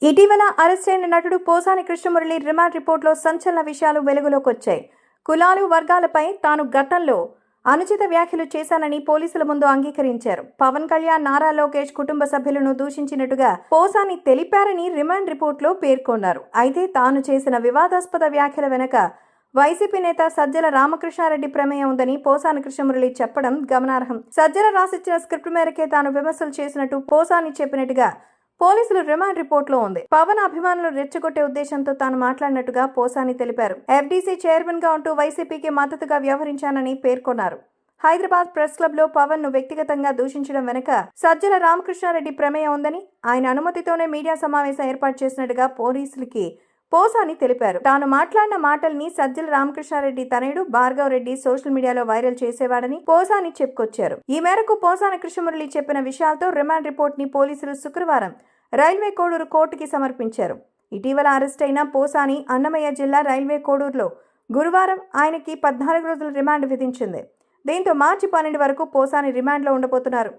ఇటీవల అరెస్ట్ అయిన నటుడు పోసాని కృష్ణమురళి రిమాండ్ రిపోర్టులో సంచలన విషయాలు వెలుగులోకి వచ్చాయి. కులాలు వర్గాలపై తాను గతంలో అనుచిత వ్యాఖ్యలు చేశానని పోలీసుల ముందు అంగీకరించారు. పవన్ కళ్యాణ్, నారా లోకేష్ కుటుంబ సభ్యులను దూషించినట్టుగా పోసాని తెలిపారని రిమాండ్ రిపోర్టులో పేర్కొన్నారు. అయితే తాను చేసిన వివాదాస్పద వ్యాఖ్యల వెనుక వైసీపీ నేత సజ్జల రామకృష్ణారెడ్డి ప్రమేయం ఉందని పోసాని కృష్ణమురళి చెప్పడం గమనార్హం. సజ్జల రాసిచ్చిన స్క్రిప్ట్ మేరకే తాను విమర్శలు చేసినట్టు పోసాని చెప్పినట్టుగా పోలీసులు రిమాండ్ రిపోర్టులో ఉంది. పవన్ అభిమానులు రెచ్చగొట్టే ఉద్దేశంతో తాను మాట్లాడినట్టుగా పోసాని తెలిపారు. ఎఫ్డీసీ చైర్మన్ గా ఉంటూ వైసీపీకి మద్దతుగా వ్యవహరించానని పేర్కొన్నారు. హైదరాబాద్ ప్రెస్ క్లబ్ లో పవన్ ను వ్యక్తిగతంగా దూషించడం వెనుక సజ్జల రామకృష్ణారెడ్డి ప్రమేయం ఉందని, ఆయన అనుమతితోనే మీడియా సమావేశం ఏర్పాటు చేసినట్టుగా పోలీసులకి పోసాని తెలిపారు. తాను మాట్లాడిన మాటల్ని సజ్జల రామకృష్ణారెడ్డి తనయుడు భార్గవ్ రెడ్డి సోషల్ మీడియాలో వైరల్ చేసేవాడని పోసాని చెప్పుకొచ్చారు. ఈ మేరకు పోసాని కృష్ణమురళి చెప్పిన విషయాలతో రిమాండ్ రిపోర్ట్ ని పోలీసులు శుక్రవారం రైల్వే కోడూరు కోర్టుకి సమర్పించారు. ఇటీవల అరెస్ట్ అయిన పోసాని అన్నమయ్య జిల్లా రైల్వే కోడూరులో గురువారం ఆయనకి 14 రోజుల రిమాండ్ విధించింది. దీంతో మార్చి 12 వరకు పోసాని రిమాండ్లో ఉండబోతున్నారు.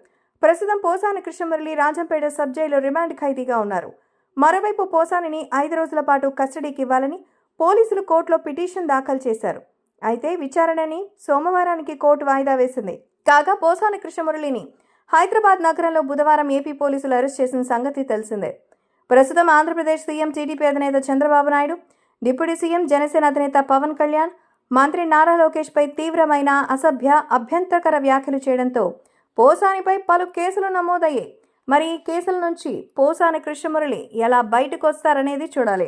ప్రస్తుతం పోసాని కృష్ణమురళి రాజంపేట సబ్ జైల్లో రిమాండ్ ఖైదీగా ఉన్నారు. మరోవైపు పోసానిని 5 రోజుల పాటు కస్టడీకి ఇవ్వాలని పోలీసులు కోర్టులో పిటిషన్ దాఖలు చేశారు. అయితే విచారణని సోమవారానికి కోర్టు వాయిదా వేసింది. కాగా పోసాని కృష్ణమురళిని హైదరాబాద్ నగరంలో బుధవారం ఏపీ పోలీసులు అరెస్ట్ చేసిన సంగతి తెలిసిందే. ప్రస్తుతం ఆంధ్రప్రదేశ్ సీఎం టీడీపీ అధినేత చంద్రబాబు నాయుడు, డిప్యూటీ సీఎం జనసేన అధినేత పవన్ కళ్యాణ్, మంత్రి నారా లోకేష్ పై తీవ్రమైన అభ్యంతరకర వ్యాఖ్యలు చేయడంతో పోసానిపై పలు కేసులు నమోదయ్యాయి. మరి ఈ కేసుల నుంచి పోసాని కృష్ణమురళి ఎలా బయటకు వస్తారనేది చూడాలి.